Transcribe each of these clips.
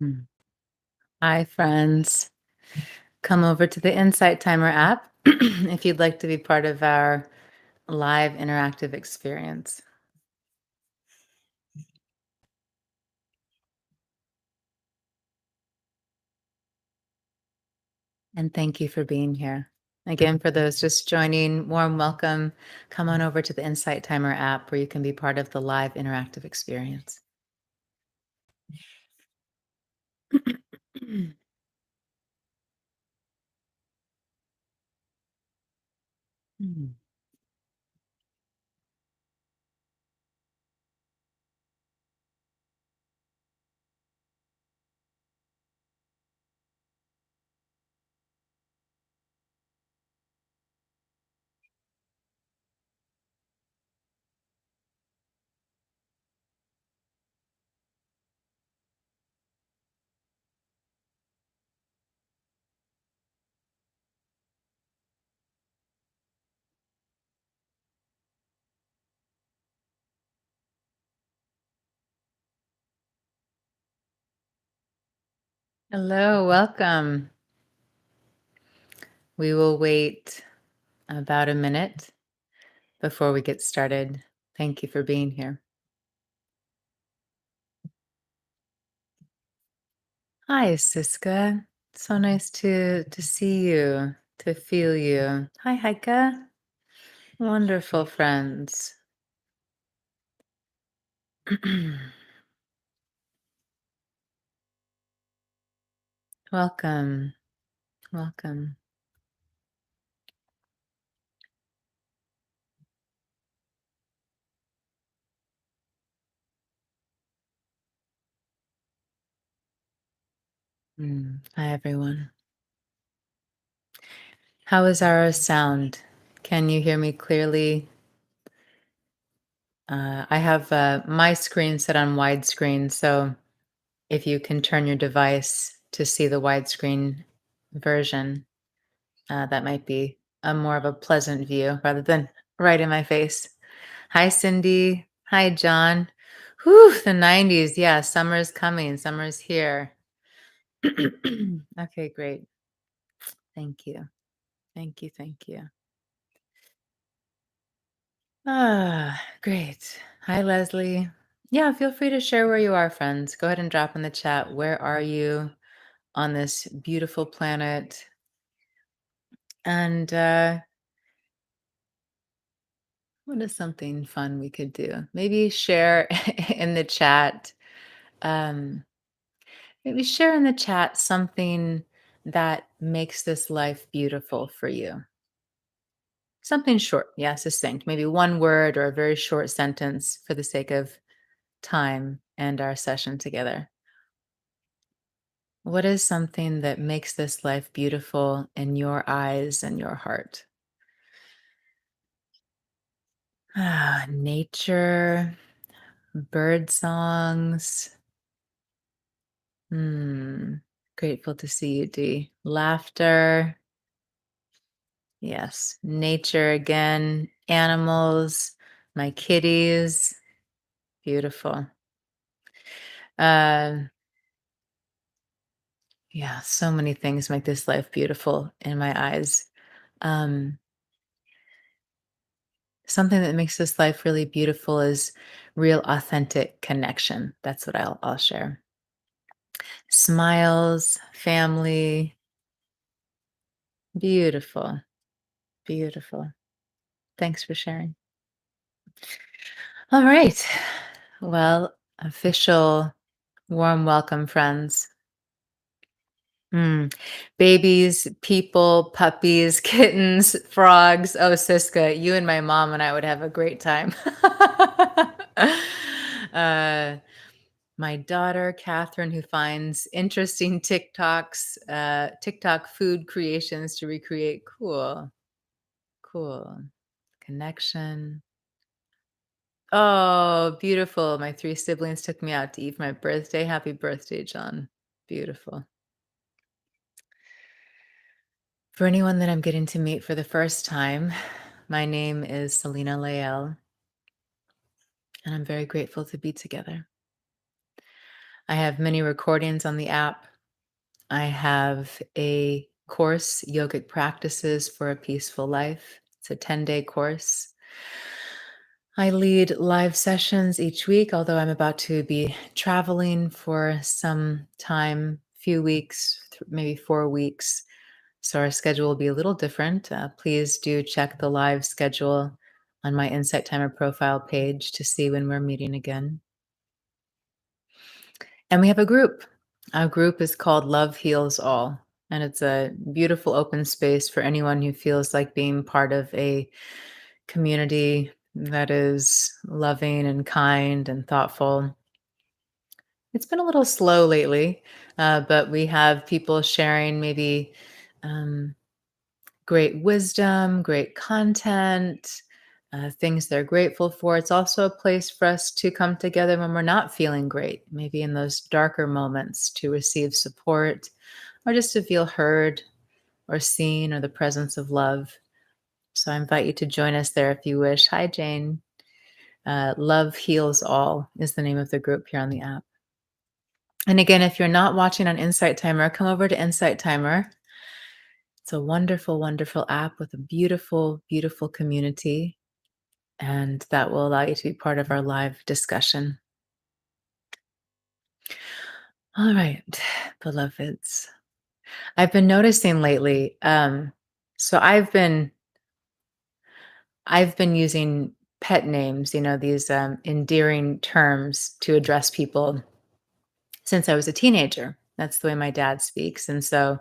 Mm. Hi, friends. Come over to the Insight Timer app if you'd like to be part of our live interactive experience. And thank you for being here. Again, for those just joining, warm welcome. Come on over to the Insight Timer app where you can be part of the live interactive experience. Mm. Hello, welcome. We will wait about a minute before we get started. Thank you for being here. Hi, Siska. So nice to see you, to feel you. Hi, Heike. Wonderful friends. Welcome. Welcome. Hi, everyone. How is our sound? Can you hear me clearly? I have my screen set on widescreen, so if you can turn your device to see the widescreen version, that might be a more of a pleasant view rather than right in my face. Hi, Cindy. Hi, John. Whew, the 90s. Yeah, summer's coming. Summer's here. Okay, great. Thank you. Thank you. Thank you. Great. Hi, Leslie. Yeah, feel free to share where you are, friends. Go ahead and drop in the chat. Where are you on this beautiful planet? And what is something fun we could do? Maybe share in the chat. Um, Maybe share in the chat something that makes this life beautiful for you. Something short, yeah, succinct. Maybe one word or a very short sentence for the sake of time and our session together. What is something that makes this life beautiful in your eyes and your heart? Nature, bird songs. Hmm. Grateful to see you, Dee. Laughter. Yes. Nature again. Animals. My kitties. Beautiful. Uh, yeah, so many things make this life beautiful in my eyes. Um, Something that makes this life really beautiful is real authentic connection. That's what I'll share. Smiles, family, beautiful, beautiful. Thanks for sharing. All right. Well, official warm welcome, friends. Babies, people, puppies, kittens, frogs. Oh, Siska, you and my mom and I would have a great time. uh, my daughter, Catherine, who finds interesting TikTok food creations to recreate. Cool, cool. Connection. Oh, beautiful. My three siblings took me out to eat for my birthday. Happy birthday, John. Beautiful. For anyone that I'm getting to meet for the first time, my name is Selena Lael, and I'm very grateful to be together. I have many recordings on the app. I have a course, Yogic Practices for a Peaceful Life. It's a 10-day course. I lead live sessions each week, although I'm about to be traveling for some time, few weeks, maybe 4 weeks. So our schedule will be a little different. Please do check the live schedule on my Insight Timer profile page to see when we're meeting again. And we have a group. Our group is called Love Heals All. And it's a beautiful open space for anyone who feels like being part of a community that is loving and kind and thoughtful. It's been a little slow lately, but we have people sharing maybe um, great wisdom, great content, things they're grateful for. It's also a place for us to come together when we're not feeling great, maybe in those darker moments to receive support or just to feel heard or seen or the presence of love. So I invite you to join us there if you wish. Hi, Jane. Love Heals All is the name of the group here on the app. And again, if you're not watching on Insight Timer, come over to Insight Timer. It's a wonderful, wonderful app with a beautiful, beautiful community. And that will allow you to be part of our live discussion. All right, beloveds. I've been noticing lately. So I've been using pet names, these endearing terms to address people since I was a teenager. That's the way my dad speaks. And so,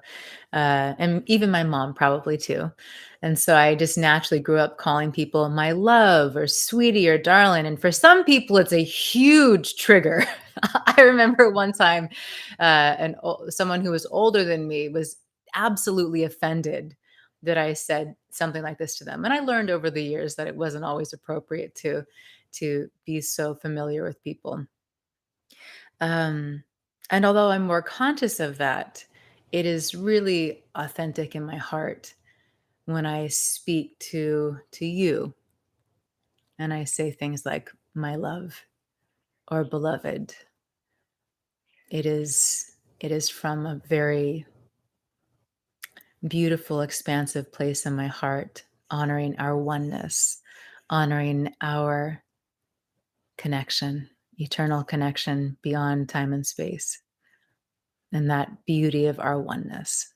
and even my mom probably too. And so I just naturally grew up calling people my love or sweetie or darling. And for some people, it's a huge trigger. I remember one time someone who was older than me was absolutely offended that I said something like this to them. And I learned over the years that it wasn't always appropriate to be so familiar with people. Um, and although I'm more conscious of that, it is really authentic in my heart when I speak to you and I say things like my love or beloved. It is from a very beautiful, expansive place in my heart, honoring our oneness, honoring our connection, eternal connection beyond time and space, and that beauty of our oneness.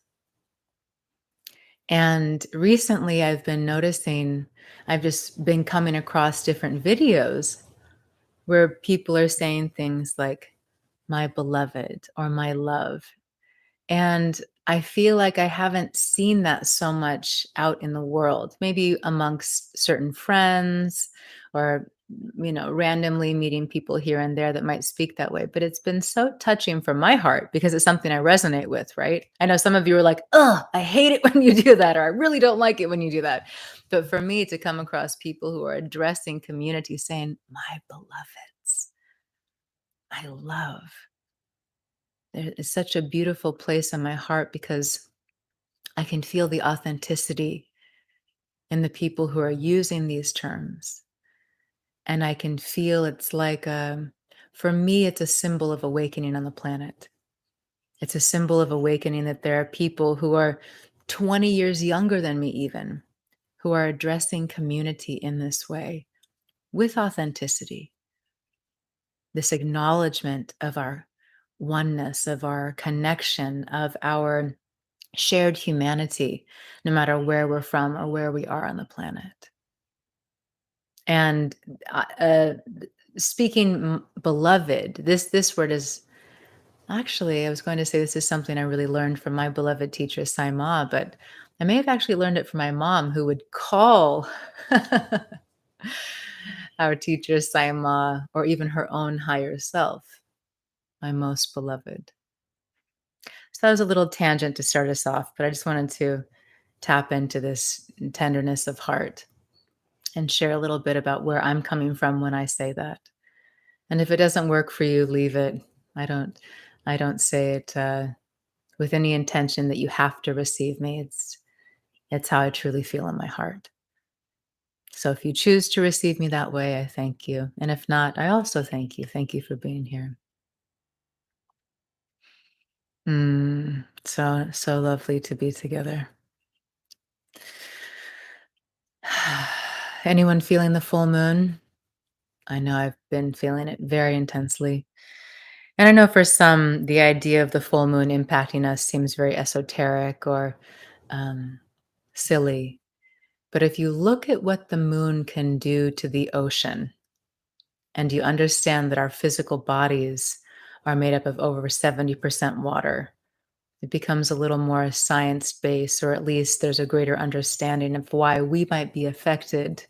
And recently, I've been noticing, I've just been coming across different videos where people are saying things like, my beloved or my love. And I feel like I haven't seen that so much out in the world, maybe amongst certain friends or, randomly meeting people here and there that might speak that way. But it's been so touching for my heart because it's something I resonate with, right? I know some of you are like, oh, I hate it when you do that, or I really don't like it when you do that. But for me to come across people who are addressing community saying, my beloveds, I love. There is such a beautiful place in my heart because I can feel the authenticity in the people who are using these terms. And I can feel it's like, for me, it's a symbol of awakening on the planet. It's a symbol of awakening that there are people who are 20 years younger than me, even, who are addressing community in this way with authenticity, this acknowledgement of our oneness, of our connection, of our shared humanity, no matter where we're from or where we are on the planet. And speaking beloved, this word is actually, I was going to say this is something I really learned from my beloved teacher Saima, but I may have actually learned it from my mom, who would call our teacher Saima, or even her own higher self, my most beloved. So that was a little tangent to start us off, but I just wanted to tap into this tenderness of heart and share a little bit about where I'm coming from when I say that. And if it doesn't work for you, leave it. I don't I don't say it with any intention that you have to receive me. It's how I truly feel in my heart. So if you choose to receive me that way, I thank you. And if not, I also thank you. Thank you for being here. So lovely to be together. Anyone feeling the full moon? I know I've been feeling it very intensely. And I know for some, the idea of the full moon impacting us seems very esoteric or um, silly. But if you look at what the moon can do to the ocean, and you understand that our physical bodies are made up of over 70% water, it becomes a little more science based, or at least there's a greater understanding of why we might be affected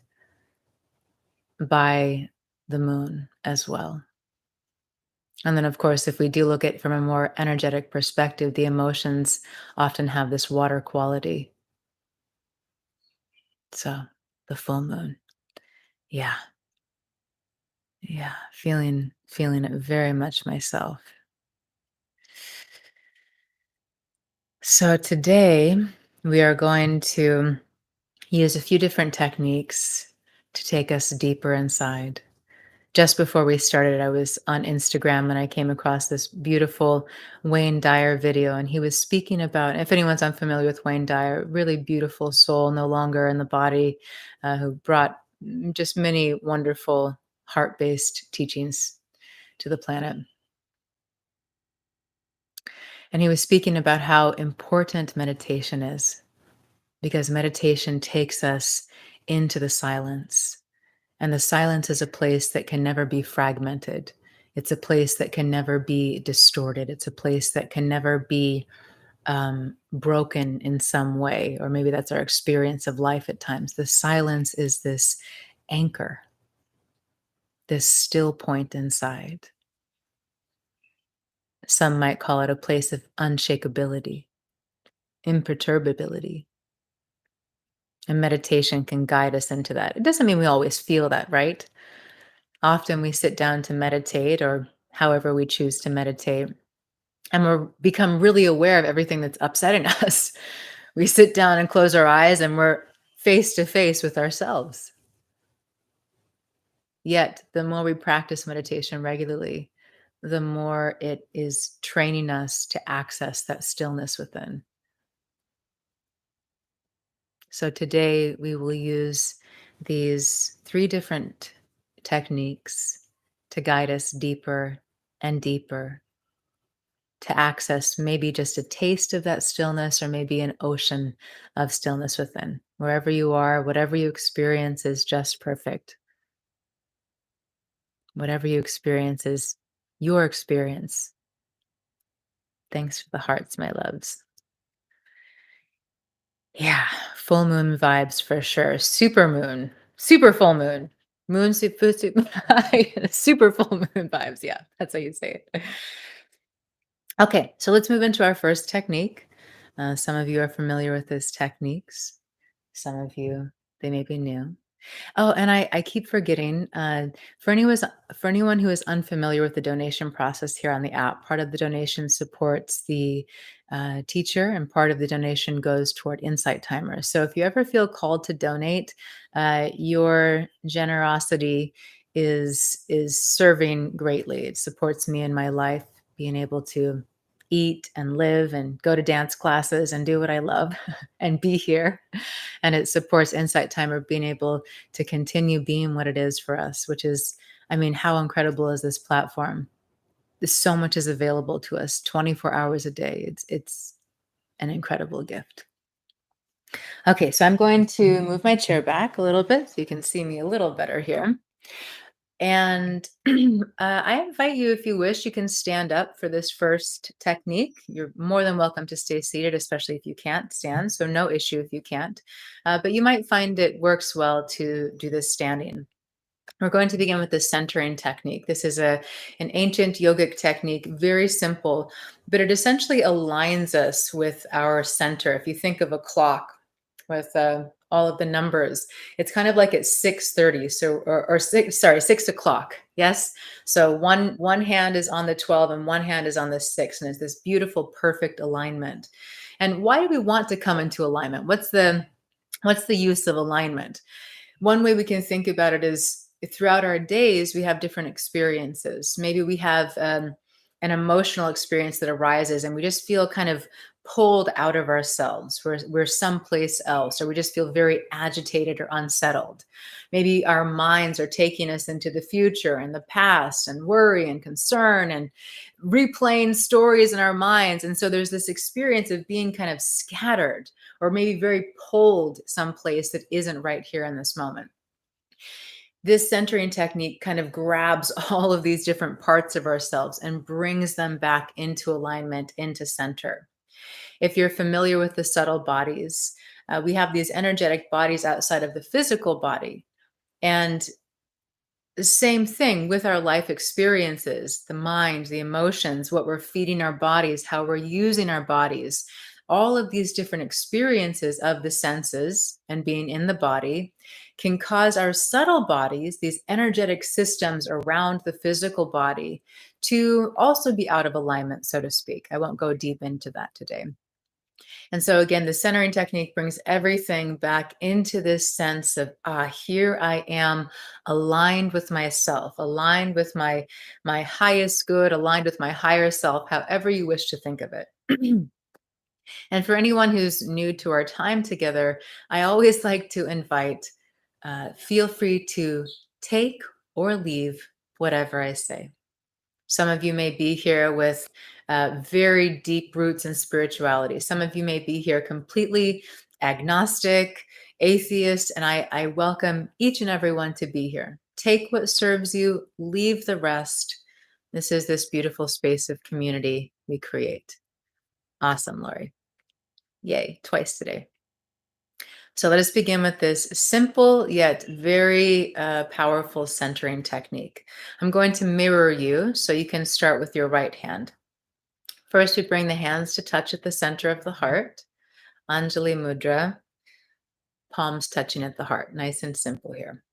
by the moon as well. And then, of course, if we do look at from a more energetic perspective, the emotions often have this water quality. So, the full moon. Yeah. Yeah. Feeling it very much myself. So, today we are going to use a few different techniques to take us deeper inside. Just before we started, I was on Instagram and I came across this beautiful Wayne Dyer video, and he was speaking about, if anyone's unfamiliar with Wayne Dyer, really beautiful soul, no longer in the body, who brought just many wonderful heart based teachings to the planet. And he was speaking about how important meditation is because meditation takes us into the silence. And the silence is a place that can never be fragmented. It's a place that can never be distorted. It's a place that can never be broken in some way, or maybe that's our experience of life at times. The silence is this anchor, this still point inside. Some might call it a place of unshakability, imperturbability. And meditation can guide us into that. It doesn't mean we always feel that, right? Often we sit down to meditate or however we choose to meditate, and we become really aware of everything that's upsetting us. We sit down and close our eyes and we're face to face with ourselves. Yet, the more we practice meditation regularly, the more it is training us to access that stillness within. So, today we will use these three different techniques to guide us deeper and deeper to access maybe just a taste of that stillness or maybe an ocean of stillness within. Wherever you are, whatever you experience is just perfect. Whatever you experience is your experience. Thanks for the hearts, my loves. Yeah, full moon vibes for sure. Super moon, super full moon. Moon super, super, super full moon vibes. Yeah, that's how you say it. Okay, so let's move into our first technique. Some of you are familiar with these techniques. Some of you, they may be new. Oh, and I keep forgetting, for anyone who is unfamiliar with the donation process here on the app, part of the donation supports the, teacher, and part of the donation goes toward Insight Timers. So if you ever feel called to donate, your generosity is serving greatly. It supports me in my life, being able to eat and live and go to dance classes and do what I love and be here. And it supports Insight Timer being able to continue being what it is for us, which is, I mean, how incredible is this platform? So much is available to us 24 hours a day. It's an incredible gift. Okay, so I'm going to move my chair back a little bit so you can see me a little better here. And I invite you, if you wish, you can stand up for this first technique. You're more than welcome to stay seated, especially if you can't stand. So, no issue if you can't. But you might find it works well to do this standing. We're going to begin with the centering technique. This is an ancient yogic technique, very simple, but it essentially aligns us with our center. If you think of a clock with all of the numbers, it's kind of like at 6:30, so or six, sorry, 6 o'clock. Yes. So one hand is on the 12 and one hand is on the 6, and it's this beautiful, perfect alignment. And why do we want to come into alignment? What's the use of alignment? One way we can think about it is throughout our days, we have different experiences. Maybe we have an emotional experience that arises and we just feel kind of pulled out of ourselves. We're someplace else, or we just feel very agitated or unsettled. Maybe our minds are taking us into the future and the past and worry and concern and replaying stories in our minds. And so there's this experience of being kind of scattered or maybe very pulled someplace that isn't right here in this moment. This centering technique kind of grabs all of these different parts of ourselves and brings them back into alignment, into center. If you're familiar with the subtle bodies, we have these energetic bodies outside of the physical body. And the same thing with our life experiences, the mind, the emotions, what we're feeding our bodies, how we're using our bodies. All of these different experiences of the senses and being in the body can cause our subtle bodies, these energetic systems around the physical body, to also be out of alignment, so to speak. I won't go deep into that today. And so, again, the centering technique brings everything back into this sense of, here I am aligned with myself, aligned with my highest good, aligned with my higher self, however you wish to think of it. And for anyone who's new to our time together, I always like to invite, feel free to take or leave whatever I say. Some of you may be here with very deep roots in spirituality. Some of you may be here completely agnostic, atheist, and I welcome each and every one to be here. Take what serves you, leave the rest. This is this beautiful space of community we create. Awesome, Lori. Yay, twice today. So let us begin with this simple yet very powerful centering technique. I'm going to mirror you so you can start with your right hand. First, we bring the hands to touch at the center of the heart. Anjali Mudra, palms touching at the heart. Nice and simple here.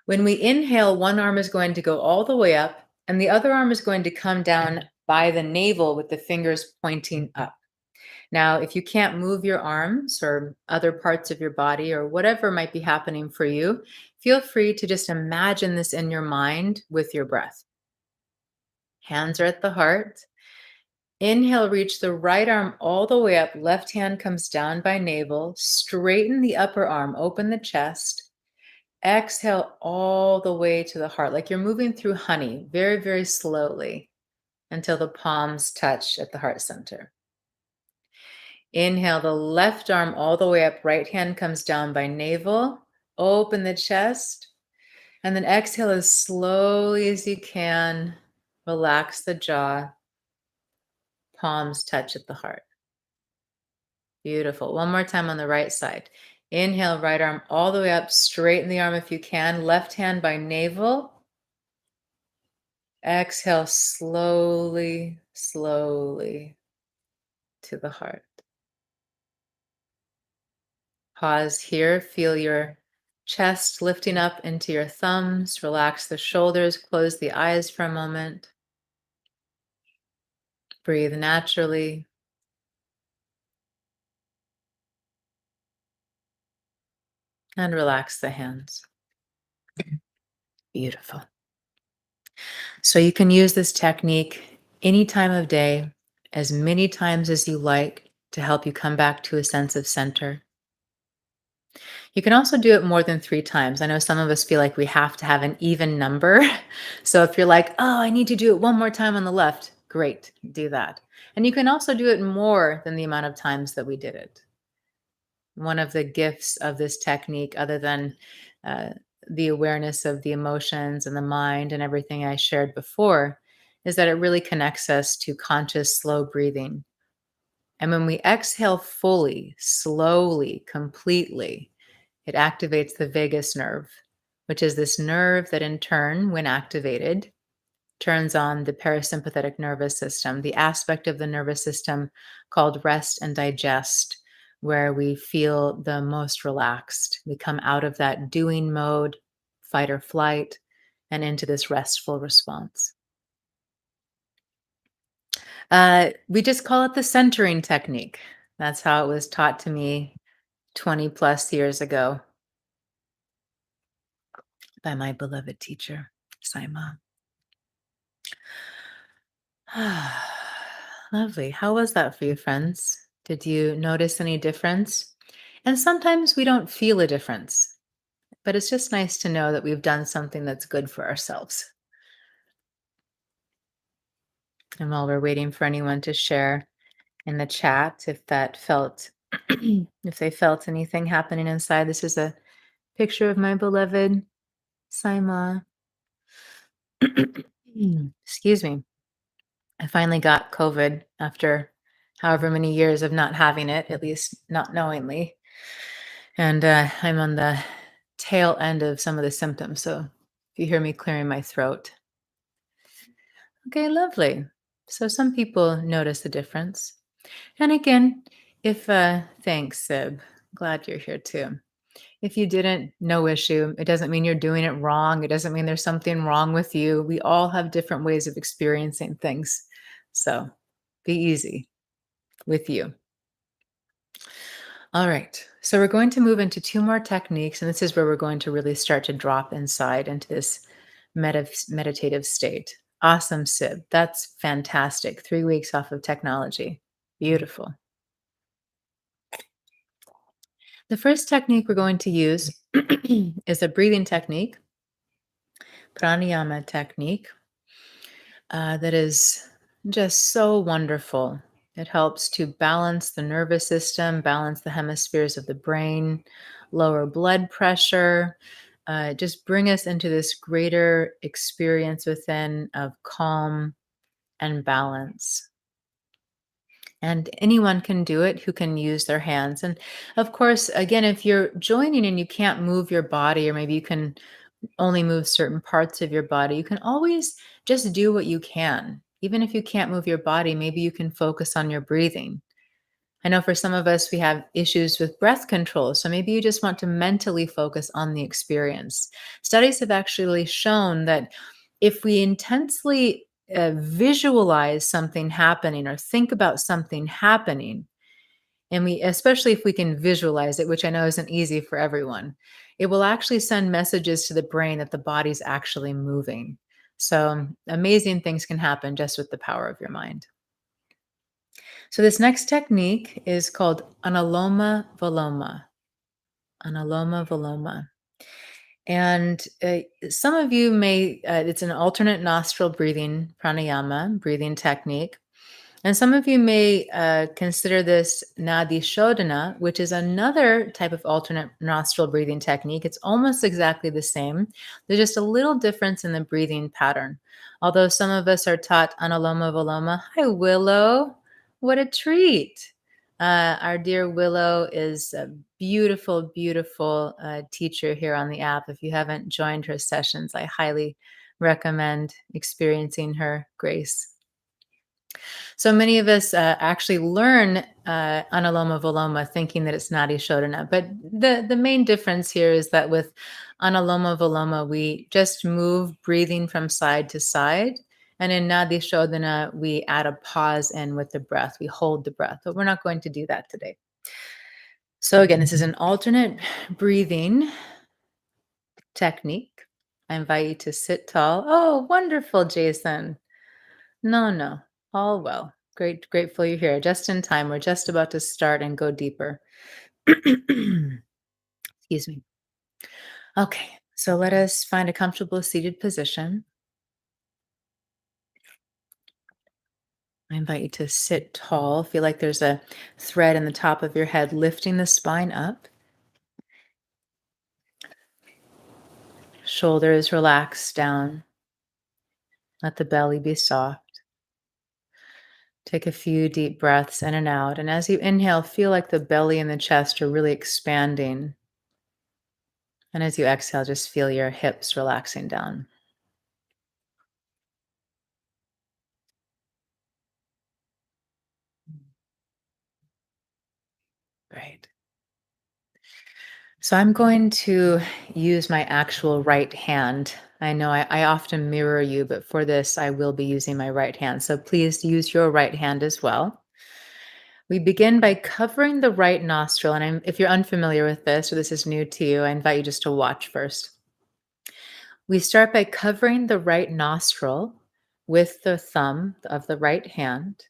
When we inhale, one arm is going to go all the way up, and the other arm is going to come down by the navel with the fingers pointing up. Now, if you can't move your arms or other parts of your body or whatever might be happening for you, feel free to just imagine this in your mind with your breath. Hands are at the heart. Inhale, reach the right arm all the way up. Left hand comes down by navel. Straighten the upper arm, open the chest. Exhale all the way to the heart, like you're moving through honey, very, very slowly until the palms touch at the heart center. Inhale the left arm all the way up. Right hand comes down by navel. Open the chest. And then exhale as slowly as you can. Relax the jaw. Palms touch at the heart. Beautiful. One more time on the right side. Inhale, right arm all the way up. Straighten the arm if you can. Left hand by navel. Exhale slowly, slowly to the heart. Pause here. Feel your chest lifting up into your thumbs. Relax the shoulders. Close the eyes for a moment. Breathe naturally. And relax the hands. Beautiful. So you can use this technique any time of day, as many times as you like, to help you come back to a sense of center. You can also do it more than 3 times. I know some of us feel like we have to have an even number. So if you're like, oh, I need to do it one more time on the left, great, do that. And you can also do it more than the amount of times that we did it. One of the gifts of this technique, other than uh, the awareness of the emotions and the mind and everything I shared before, is that it really connects us to conscious, slow breathing. And when we exhale fully, slowly, completely, it activates the vagus nerve, which is this nerve that in turn, when activated, turns on the parasympathetic nervous system, the aspect of the nervous system called rest and digest, where we feel the most relaxed. We come out of that doing mode, fight or flight, and into this restful response. We just call it the centering technique. That's how it was taught to me 20 plus years ago by my beloved teacher, Saima. Lovely. How was that for you, friends? Did you notice any difference? And sometimes we don't feel a difference, but it's just nice to know that we've done something that's good for ourselves. And while we're waiting for anyone to share in the chat, if that felt, if they felt anything happening inside, this is a picture of my beloved Saima. Excuse me. I finally got COVID after however many years of not having it, at least not knowingly. And I'm on the tail end of some of the symptoms. So if you hear me clearing my throat, okay, lovely. So some people notice the difference. And again, if thanks, Sib. Glad you're here too. If you didn't, no issue. It doesn't mean you're doing it wrong. It doesn't mean there's something wrong with you. We all have different ways of experiencing things. So be easy with you. All right. So we're going to move into two more techniques, and this is where we're going to really start to drop inside into this meditative state. Awesome, Sib. That's fantastic. 3 weeks off of technology. Beautiful. The first technique we're going to use is a breathing technique, pranayama technique, that is just so wonderful. It helps to balance the nervous system, balance the hemispheres of the brain, lower blood pressure, just bring us into this greater experience within of calm and balance. And anyone can do it who can use their hands. And of course, again, if you're joining and you can't move your body, or maybe you can only move certain parts of your body, you can always just do what you can. Even if you can't move your body, maybe you can focus on your breathing. I know for some of us, we have issues with breath control. So maybe you just want to mentally focus on the experience. Studies have actually shown that if we intensely visualize something happening or think about something happening, and we, especially if we can visualize it, which I know isn't easy for everyone, it will actually send messages to the brain that the body's actually moving. So amazing things can happen just with the power of your mind. So this next technique is called analoma viloma. Analoma viloma. And some of you may, it's an alternate nostril breathing pranayama, breathing technique. And some of you may consider this nadi shodhana, which is another type of alternate nostril breathing technique. It's almost exactly the same. There's just a little difference in the breathing pattern. Although some of us are taught analoma viloma. Hi, Willow. What a treat. Our dear Willow is a beautiful, beautiful teacher here on the app. If you haven't joined her sessions, I highly recommend experiencing her grace. So many of us actually learn Anuloma Viloma thinking that it's Nadi Shodhana. But the main difference here is that with Anuloma Viloma, we just move breathing from side to side. And in Nadi Shodhana, we add a pause in with the breath. We hold the breath, but we're not going to do that today. So again, this is an alternate breathing technique. I invite you to sit tall. Oh, wonderful, Jason. No, no, all well. Grateful you're here. Just in time. We're just about to start and go deeper. Excuse me. Okay, so let us find a comfortable seated position. I invite you to sit tall. Feel like there's a thread in the top of your head lifting the spine up. Shoulders relax down. Let the belly be soft. Take a few deep breaths in and out. And as you inhale, feel like the belly and the chest are really expanding. And as you exhale, just feel your hips relaxing down. Great. So I'm going to use my actual right hand. I know I often mirror you, but for this, I will be using my right hand. So please use your right hand as well. We begin by covering the right nostril. And if you're unfamiliar with this or this is new to you, I invite you just to watch first. We start by covering the right nostril with the thumb of the right hand.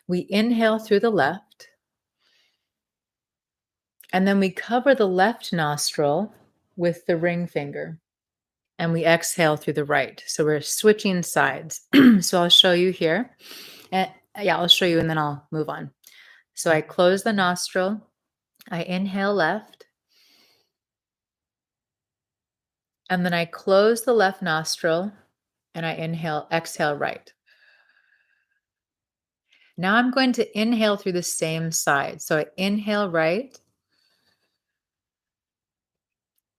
We inhale through the left, and then we cover the left nostril with the ring finger, and we exhale through the right. So we're switching sides. So I'll show you here. And yeah, I'll show you and then I'll move on. So I close the nostril, I inhale left, and then I close the left nostril and I exhale right. Now I'm going to inhale through the same side. So I inhale right,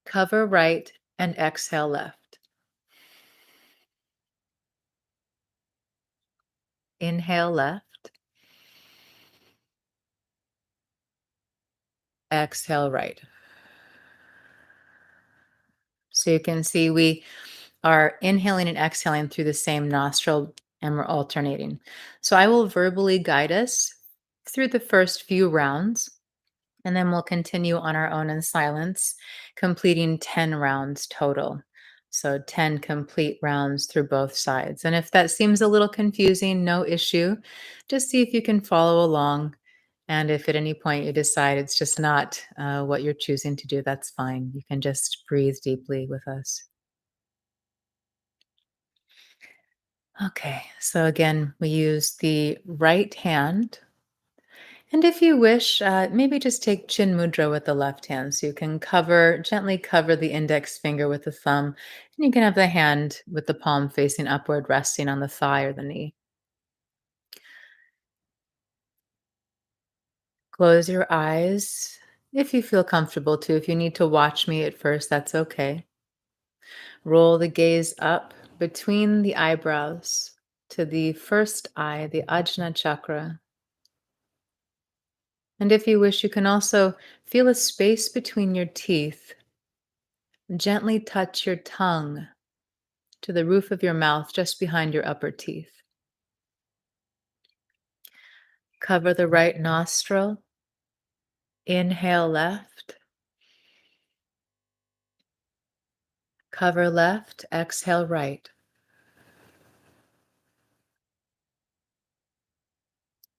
cover right, and exhale left. Inhale left, exhale right. So you can see we are inhaling and exhaling through the same nostril and we're alternating. So I will verbally guide us through the first few rounds and then we'll continue on our own in silence, completing 10 rounds total. So 10 complete rounds through both sides. And if that seems a little confusing, no issue. Just see if you can follow along. And if at any point you decide it's just not what you're choosing to do, that's fine. You can just breathe deeply with us. Okay, so again, we use the right hand. And if you wish, maybe just take chin mudra with the left hand. So you can gently cover the index finger with the thumb. And you can have the hand with the palm facing upward, resting on the thigh or the knee. Close your eyes if you feel comfortable to. If you need to watch me at first, that's okay. Roll the gaze up between the eyebrows to the first eye, the Ajna chakra. And if you wish, you can also feel a space between your teeth. Gently touch your tongue to the roof of your mouth just behind your upper teeth. Cover the right nostril. Inhale left. Cover left. Exhale right.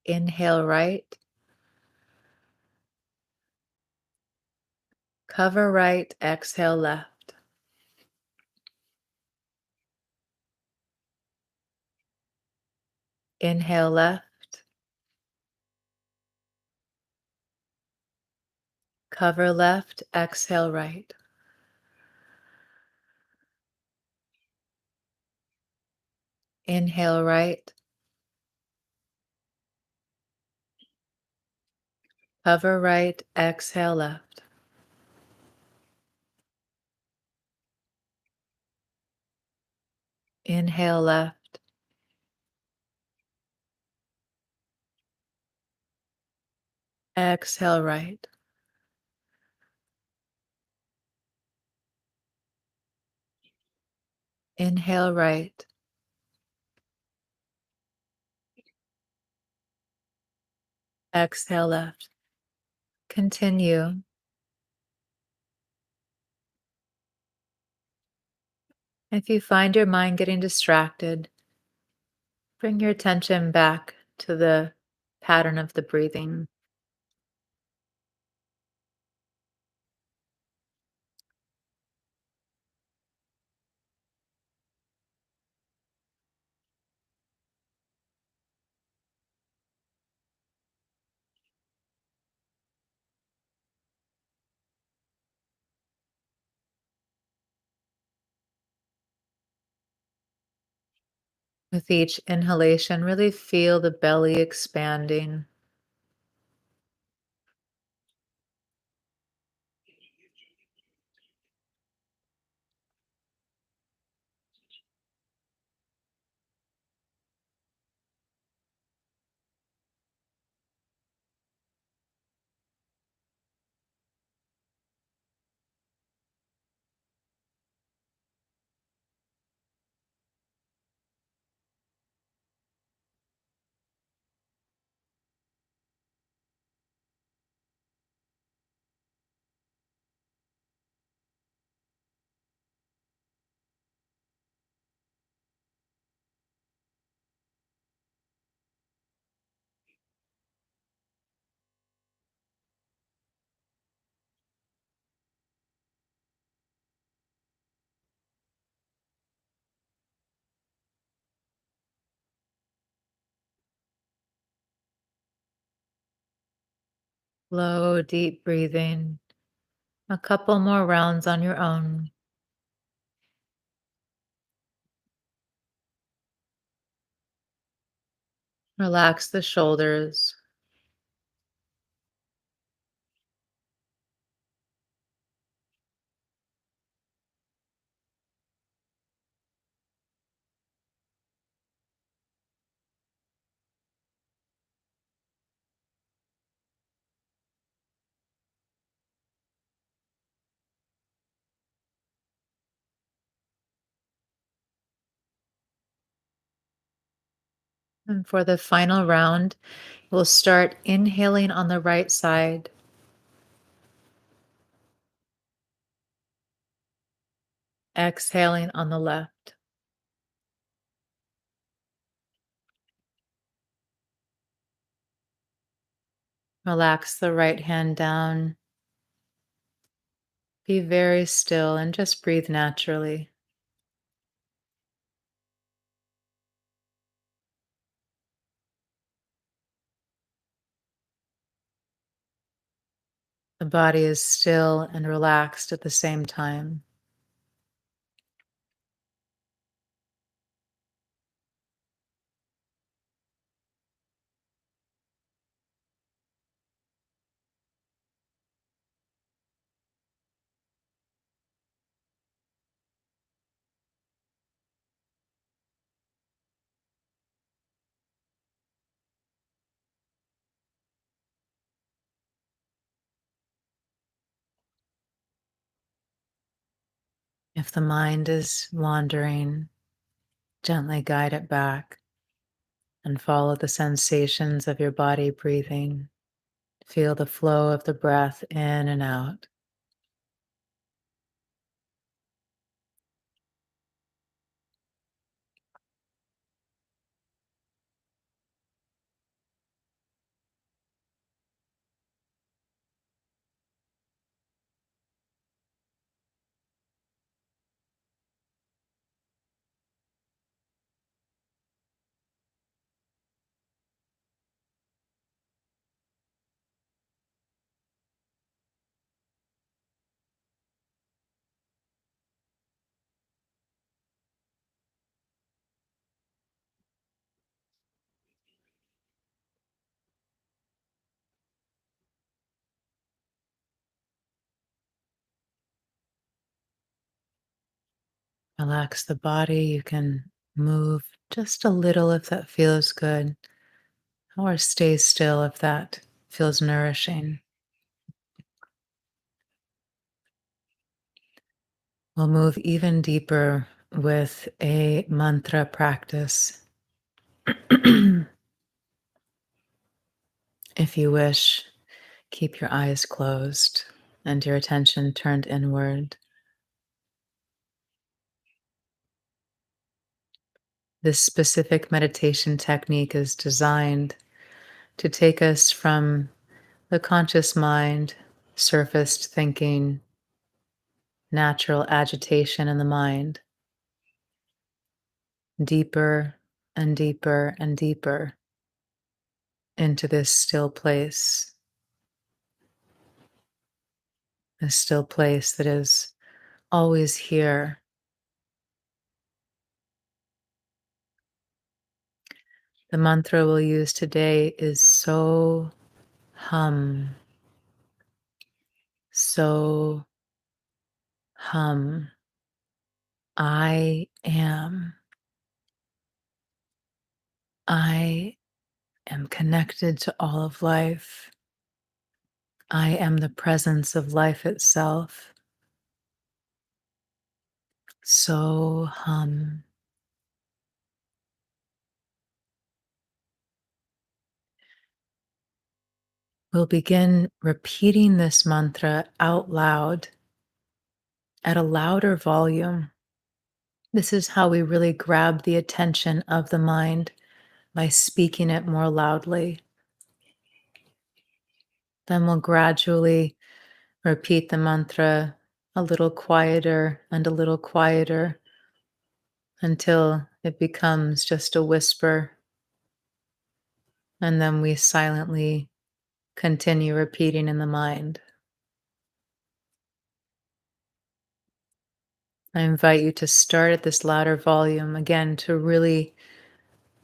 Inhale right. Cover right. Exhale left. Inhale left. Cover left. Exhale right. Inhale right. Cover right. Exhale left. Inhale left. Exhale right. Inhale right. Exhale left. Continue. If you find your mind getting distracted, bring your attention back to the pattern of the breathing. With each inhalation, really feel the belly expanding. Slow, deep breathing. A couple more rounds on your own. Relax the shoulders. And for the final round, we'll start inhaling on the right side, exhaling on the left. Relax the right hand down. Be very still and just breathe naturally. The body is still and relaxed at the same time. If the mind is wandering, gently guide it back and follow the sensations of your body breathing. Feel the flow of the breath in and out. Relax the body. You can move just a little if that feels good, or stay still if that feels nourishing. We'll move even deeper with a mantra practice. If you wish, keep your eyes closed and your attention turned inward. This specific meditation technique is designed to take us from the conscious mind, surfaced thinking, natural agitation in the mind, deeper and deeper and deeper into this still place that is always here. The mantra we'll use today is so hum, so hum. I am. I am connected to all of life. I am the presence of life itself. So hum. We'll begin repeating this mantra out loud at a louder volume. This is how we really grab the attention of the mind by speaking it more loudly. Then we'll gradually repeat the mantra a little quieter and a little quieter until it becomes just a whisper. And then we silently Continue repeating in the mind. I invite you to start at this louder volume again to really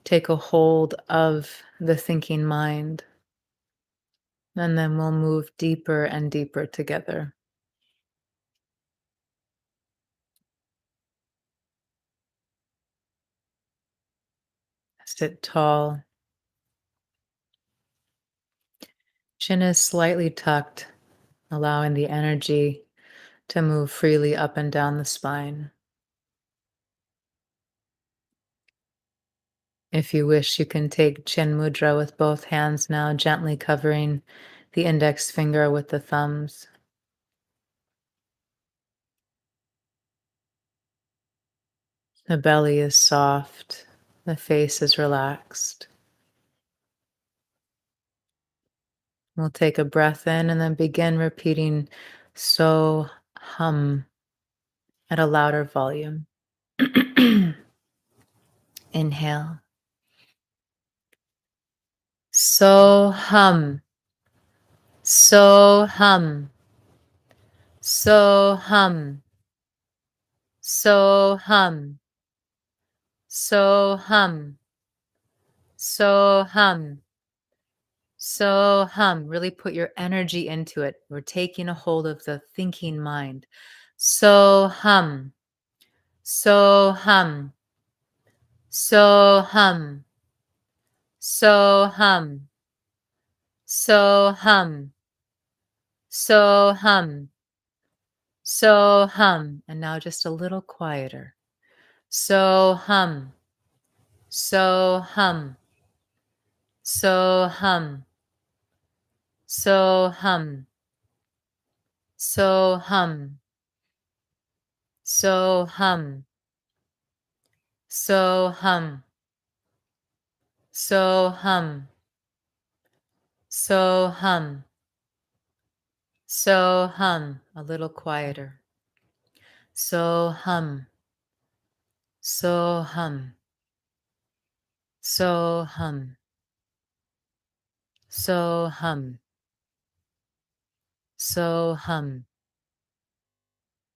take a hold of the thinking mind, and then we'll move deeper and deeper together. Sit tall, chin is slightly tucked, allowing the energy to move freely up and down the spine. If you wish, you can take chin mudra with both hands now, gently covering the index finger with the thumbs. The belly is soft, the face is relaxed. We'll take a breath in and then begin repeating so hum at a louder volume. Inhale. So hum, so hum, so hum, so hum, so hum, so hum, so hum. Really put your energy into it. We're taking a hold of the thinking mind. So hum, so hum, so hum, so hum, so hum, so hum, so hum. And now just a little quieter. So hum, so hum, so hum, so hum, so hum, so hum, so hum, so hum, so hum, so hum. A little quieter. So hum, so hum, so hum, so hum, so hum,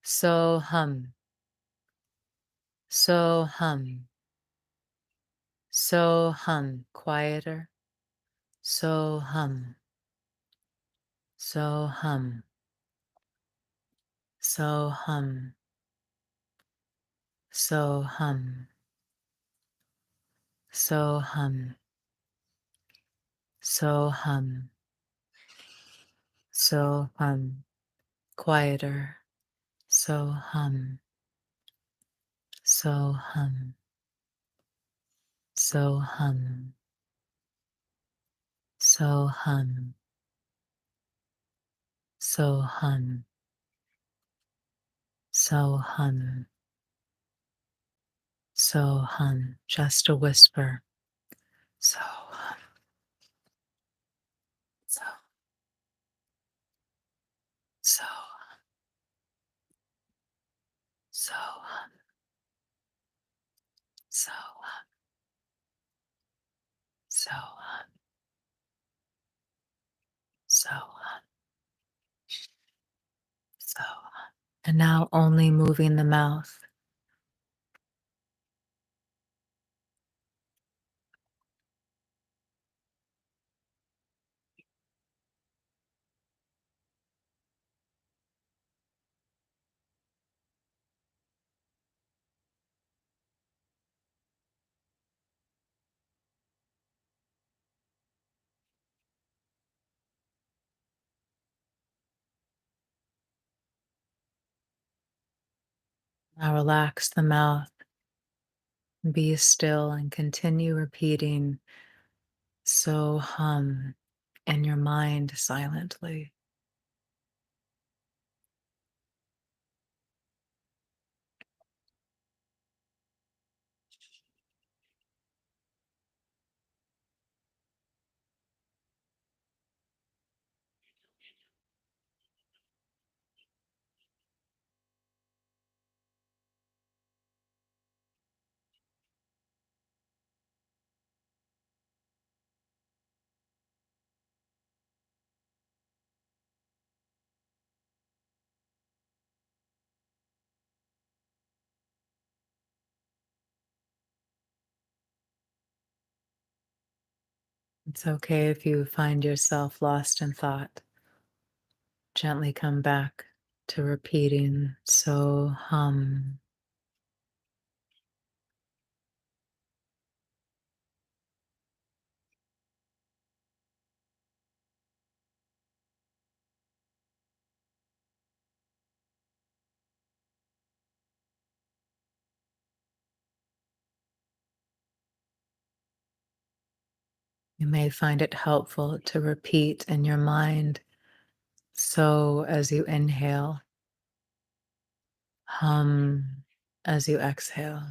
so hum, so hum, so hum. Quieter. So hum, so hum, so hum, so hum, so hum, so hum, so hum. Quieter. So hum, so hum, so hum, so hum, so hum, so hum, so hum. Just a whisper. So hum, so, so, so hum, so hum, so hum, so hum, so hum. And now only moving the mouth. Now relax the mouth. Be still and continue repeating so hum in your mind silently. It's okay if you find yourself lost in thought. Gently come back to repeating, so hum. You may find it helpful to repeat in your mind, so as you inhale, hum as you exhale.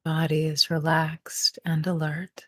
Body is relaxed and alert.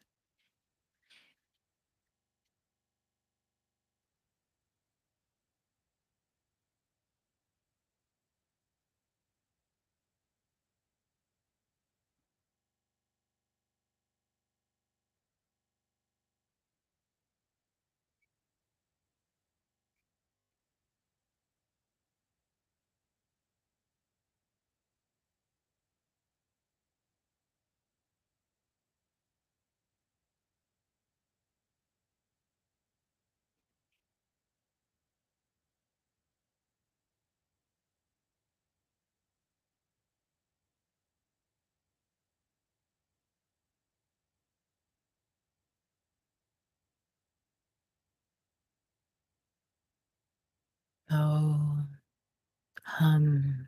So hum.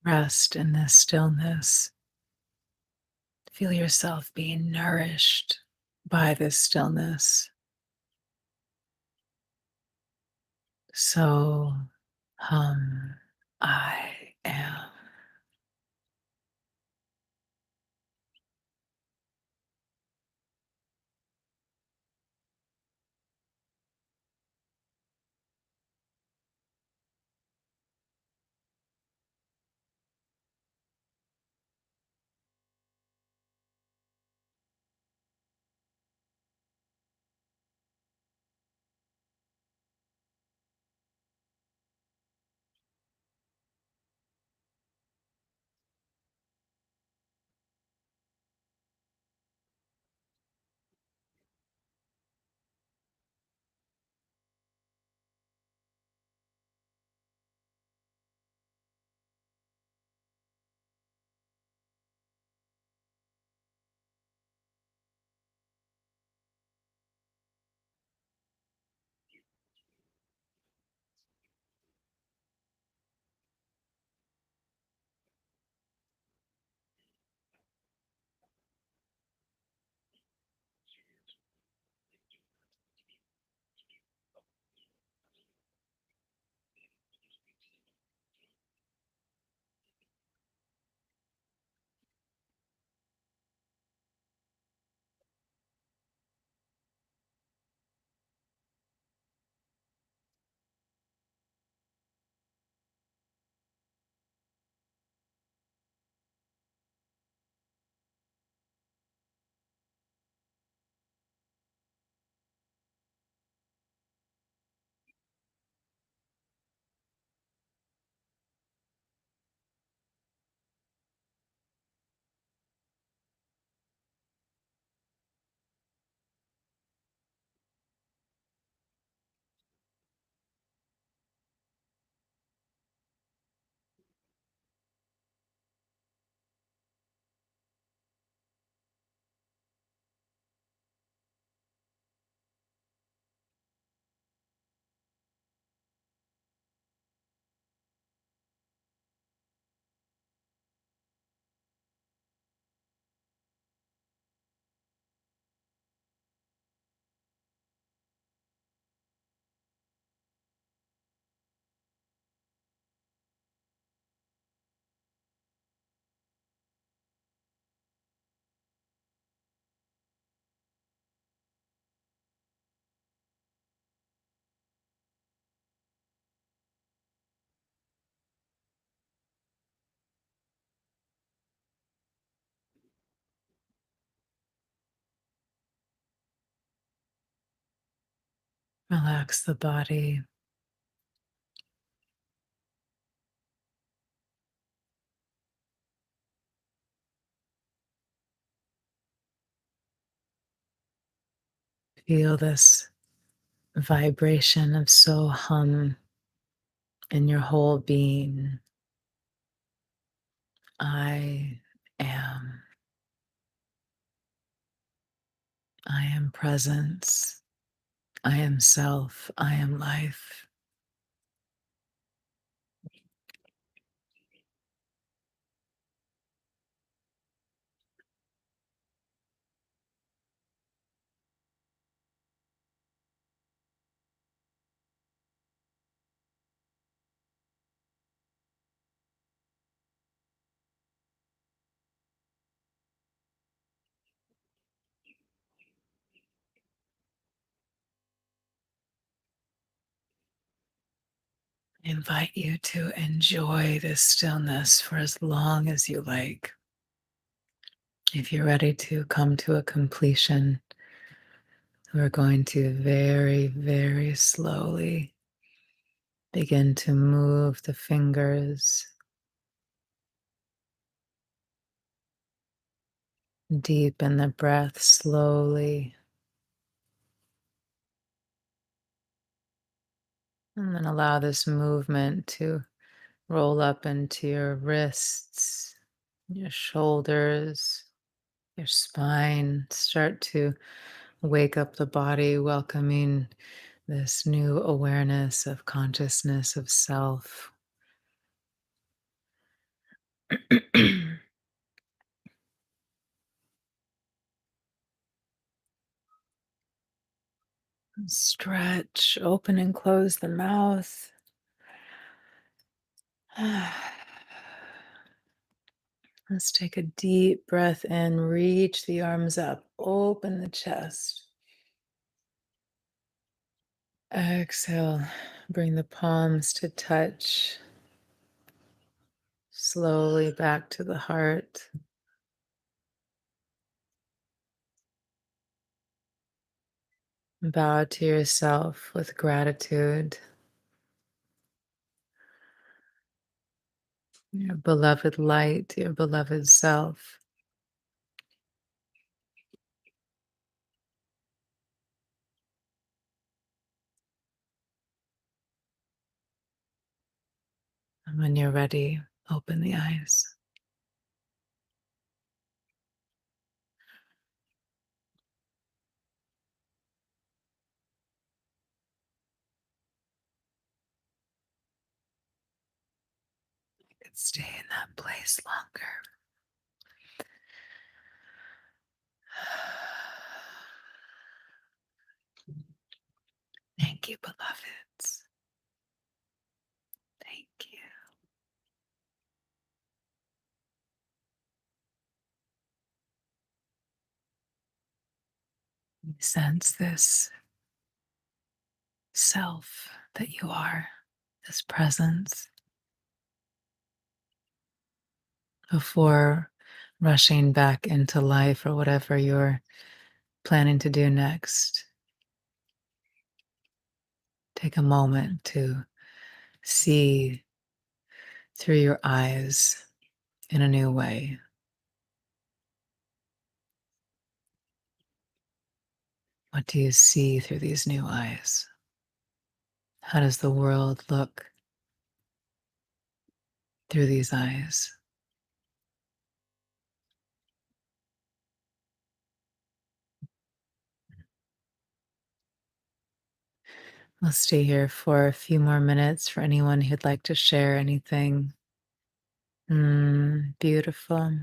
Rest in this stillness. Feel yourself being nourished by this stillness. So I am. Relax the body. Feel this vibration of so hum in your whole being. I am. I am presence. I am self. I am life. I invite you to enjoy this stillness for as long as you like. If you're ready to come to a completion, we're going to very, very slowly begin to move the fingers, deepen the breath slowly, and then allow this movement to roll up into your wrists, your shoulders, your spine. Start to wake up the body, welcoming this new awareness of consciousness of self. Stretch, open and close the mouth. Let's take a deep breath in, reach the arms up, open the chest. Exhale, bring the palms to touch. Slowly back to the heart. Bow to yourself with gratitude. Your beloved light, your beloved self. And when you're ready, open the eyes. You can stay in that place longer. Thank you, beloveds. Thank you. Sense this self that you are, this presence, before rushing back into life or whatever you're planning to do next. Take a moment to see through your eyes in a new way. What do you see through these new eyes? How does the world look through these eyes? We'll stay here for a few more minutes for anyone who'd like to share anything. Beautiful,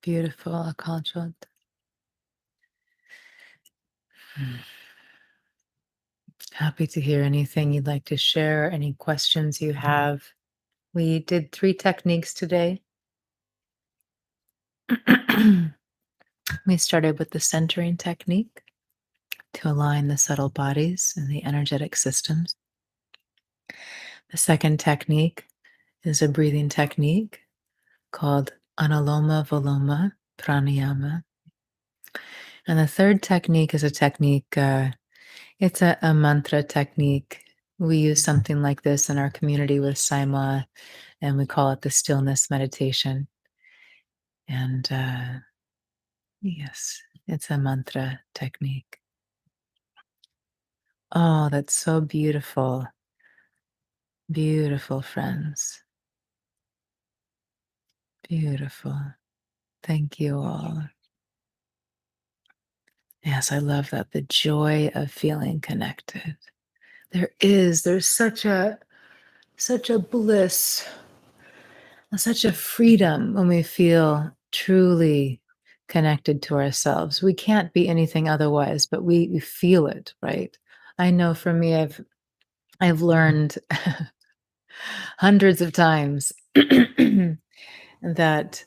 beautiful, Akalchot. Happy to hear anything you'd like to share, any questions you have. We did 3 techniques today. We started with the centering technique to align the subtle bodies and the energetic systems. The second technique is a breathing technique called Analoma Viloma Pranayama. And the third technique is a technique It's a mantra technique. We use something like this in our community with Saima, and we call it the stillness meditation. And yes, it's a mantra technique. Oh, that's so beautiful. Beautiful, friends. Beautiful. Thank you all. Yes, I love that. The joy of feeling connected. There's such a bliss, such a freedom when we feel truly connected to ourselves. We can't be anything otherwise, but we feel it, right? I know for me, I've learned hundreds of times that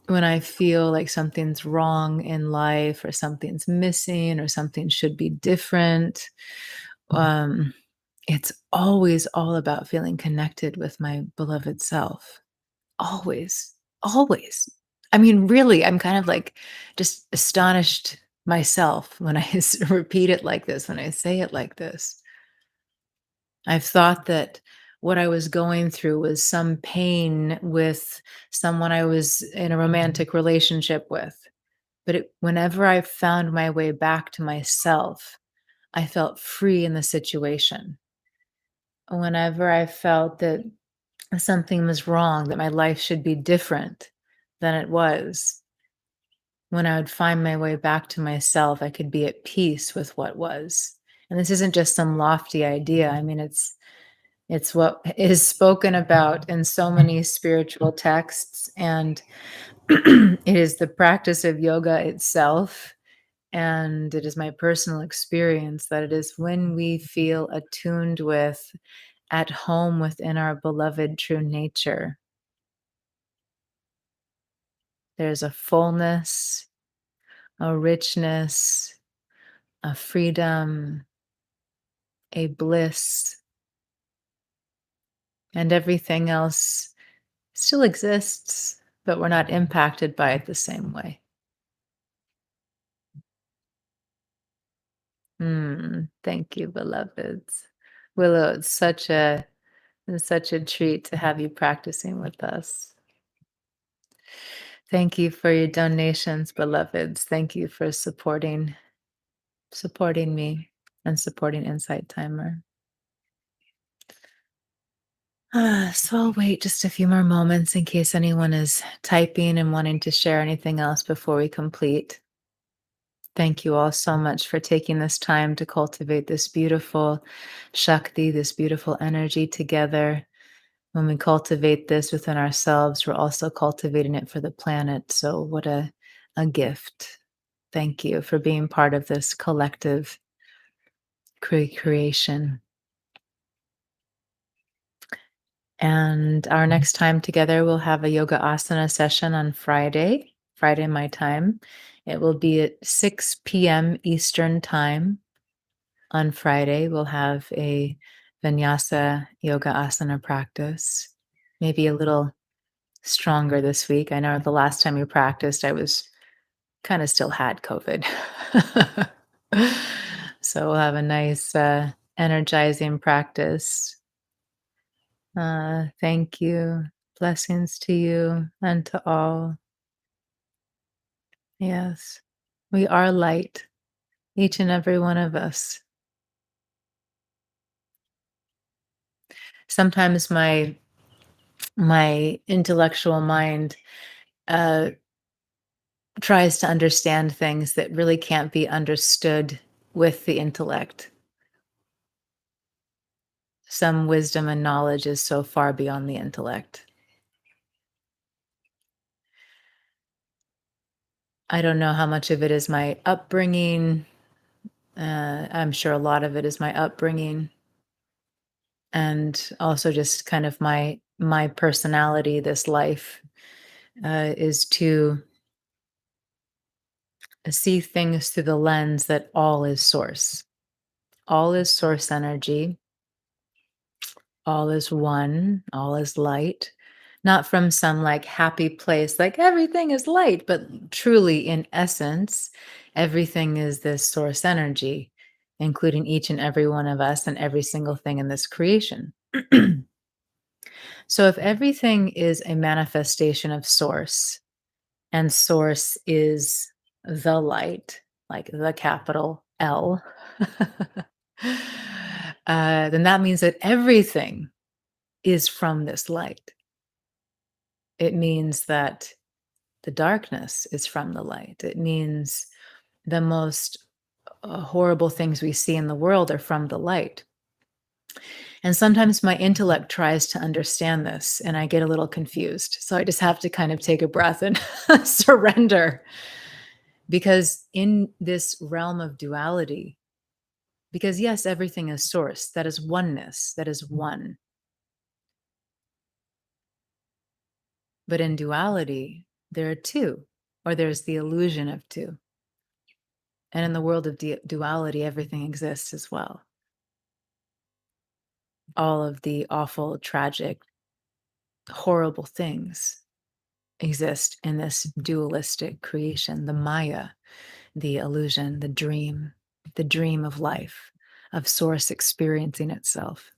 when I feel like something's wrong in life or something's missing or something should be different, um, it's always all about feeling connected with my beloved self. Always, always. I mean, really, I'm kind of like just astonished myself when I repeat it like this, when I say it like this. I've thought that what I was going through was some pain with someone I was in a romantic relationship with. But whenever I found my way back to myself, I felt free in the situation. Whenever I felt that something was wrong, that my life should be different than it was, when I would find my way back to myself, I could be at peace with what was. And this isn't just some lofty idea. I mean, it's what is spoken about in so many spiritual texts, and it is the practice of yoga itself. And it is my personal experience that it is when we feel attuned with, at home within our beloved true nature, there's a fullness, a richness, a freedom, a bliss, and everything else still exists, but we're not impacted by it the same way. Thank you, beloveds. Willow, it's such a treat to have you practicing with us. Thank you for your donations, beloveds. Thank you for supporting me and supporting Insight Timer. So I'll wait just a few more moments in case anyone is typing and wanting to share anything else before we complete. Thank you all so much for taking this time to cultivate this beautiful Shakti, this beautiful energy together. When we cultivate this within ourselves, we're also cultivating it for the planet. So, what a gift. Thank you for being part of this collective creation. And our next time together, we'll have a yoga asana session on Friday my time. It will be at 6 p.m. Eastern time on Friday. We'll have a vinyasa yoga asana practice, maybe a little stronger this week. I know the last time we practiced, I was kind of still had COVID. So we'll have a nice, energizing practice. Thank you. Blessings to you and to all. Yes, we are light, each and every one of us. Sometimes my intellectual mind uh, tries to understand things that really can't be understood with the intellect. Some wisdom and knowledge is so far beyond the intellect. I don't know how much of it is my upbringing. I'm sure a lot of it is my upbringing, and also just kind of my personality. This life is to see things through the lens that all is source. All is source energy. All is one. All is light. Not from some like happy place, like everything is light, but truly in essence, everything is this source energy. including each and every one of us and every single thing in this creation. So, if everything is a manifestation of Source, and Source is the light, like the capital L, then that means that everything is from this light. It means that the darkness is from the light. It means the most horrible things we see in the world are from the light. And sometimes my intellect tries to understand this and I get a little confused. So I just have to kind of take a breath and surrender. Because in this realm of duality, because yes, everything is source, that is oneness, that is one. But in duality, there are two, or there's the illusion of two. And in the world of duality, everything exists as well. All of the awful, tragic, horrible things exist in this dualistic creation, the Maya, the illusion, the dream of life, of source experiencing itself.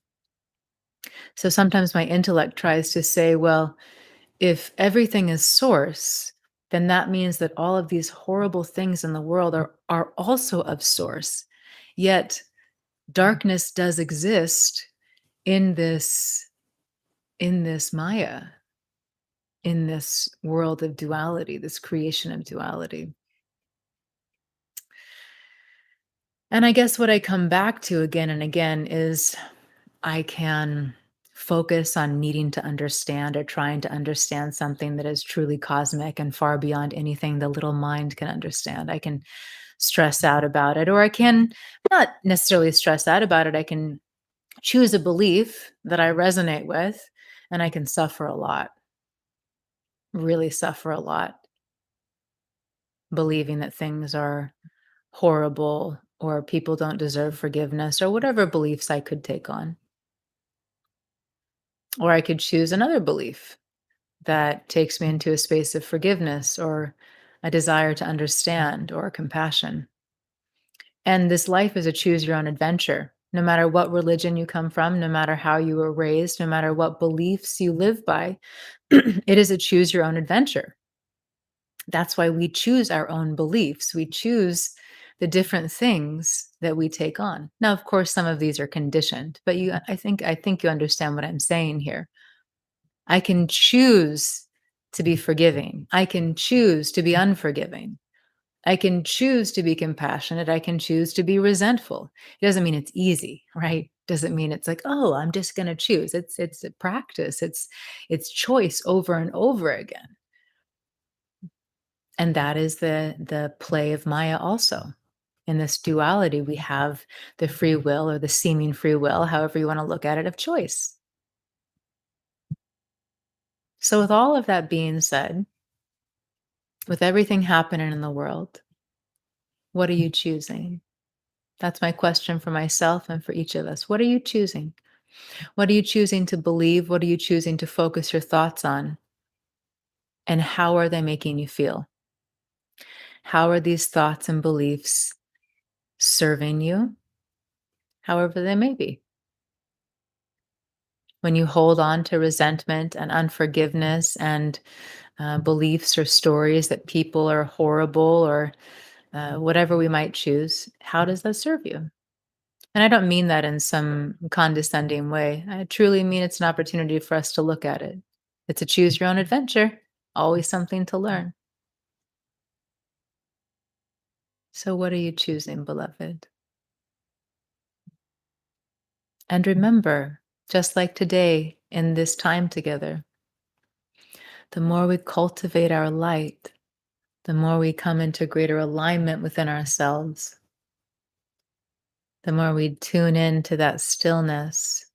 So sometimes my intellect tries to say, well, if everything is source, then that means that all of these horrible things in the world are also of source. Yet darkness does exist in this Maya, in this world of duality, this creation of duality. And I guess what I come back to again and again is I can focus on needing to understand or trying to understand something that is truly cosmic and far beyond anything the little mind can understand. I can stress out about it, or I can not necessarily stress out about it. I can choose a belief that I resonate with, and I can suffer a lot, really suffer a lot, believing that things are horrible or people don't deserve forgiveness or whatever beliefs I could take on. Or I could choose another belief that takes me into a space of forgiveness or a desire to understand or compassion. And this life is a choose your own adventure. No matter what religion you come from, no matter how you were raised, no matter what beliefs you live by, it is a choose your own adventure. That's why we choose our own beliefs. We choose the different things that we take on. Now, of course, some of these are conditioned, but I think you understand what I'm saying here. I can choose to be forgiving. I can choose to be unforgiving. I can choose to be compassionate. I can choose to be resentful. It doesn't mean it's easy, right? Doesn't mean it's like, oh, I'm just going to choose. It's a practice. It's choice over and over again. And that is the play of Maya also. In this duality, we have the free will or the seeming free will, however you want to look at it, of choice. So, with all of that being said, with everything happening in the world, what are you choosing? That's my question for myself and for each of us. What are you choosing? What are you choosing to believe? What are you choosing to focus your thoughts on? And how are they making you feel? How are these thoughts and beliefs serving you, however they may be? When you hold on to resentment and unforgiveness and beliefs or stories that people are horrible or whatever we might choose, how does that serve you? And I don't mean that in some condescending way. I truly mean it's an opportunity for us to look at it. It's a choose your own adventure, always something to learn. So, what are you choosing, beloved? And remember, just like today in this time together, the more we cultivate our light, the more we come into greater alignment within ourselves, the more we tune into that stillness,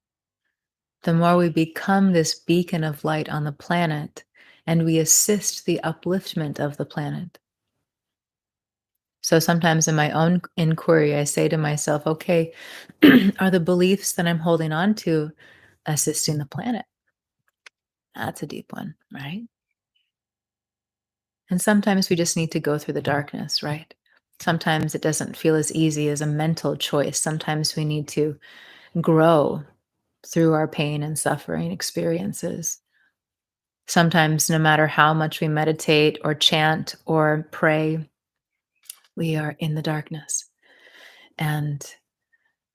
the more we become this beacon of light on the planet and we assist the upliftment of the planet. So sometimes in my own inquiry, I say to myself, okay, are the beliefs that I'm holding on to assisting the planet? That's a deep one, right? And sometimes we just need to go through the darkness, right? Sometimes it doesn't feel as easy as a mental choice. Sometimes we need to grow through our pain and suffering experiences. Sometimes, no matter how much we meditate or chant or pray, we are in the darkness. And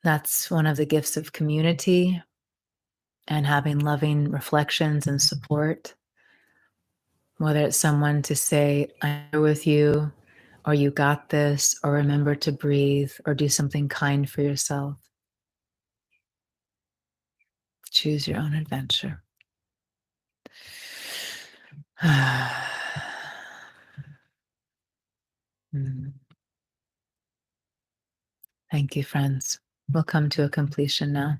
that's one of the gifts of community and having loving reflections and support, whether it's someone to say, I'm here with you, or you got this, or remember to breathe, or do something kind for yourself. Choose your own adventure. Mm. Thank you, friends. We'll come to a completion now.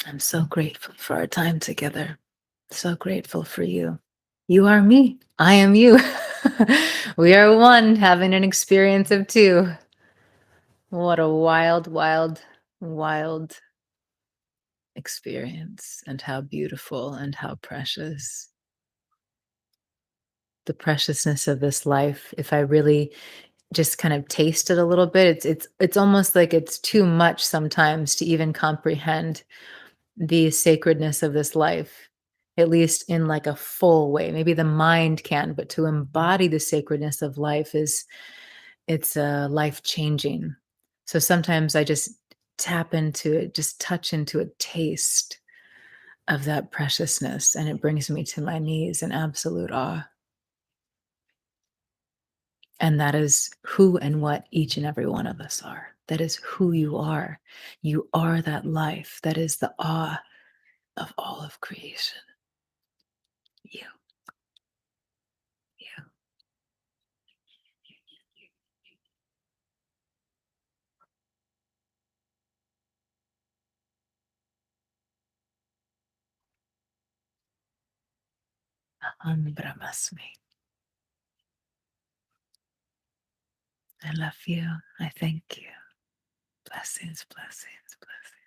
I'm so grateful for our time together. So grateful for you. You are me. I am you. We are one having an experience of two. What a wild, wild, wild experience, and how beautiful and how precious. The preciousness of this life, if I really just kind of taste it a little bit, it's almost like it's too much sometimes to even comprehend the sacredness of this life, at least in like a full way. Maybe the mind can, but to embody the sacredness of life is it's life changing. So sometimes I just tap into it, just touch into a taste of that preciousness, and it brings me to my knees in absolute awe. And that is who and what each and every one of us are. That is who you are. You are that life. That is the awe of all of creation. You, you. Aham Brahmasmi. I love you. I thank you. Blessings, blessings, blessings.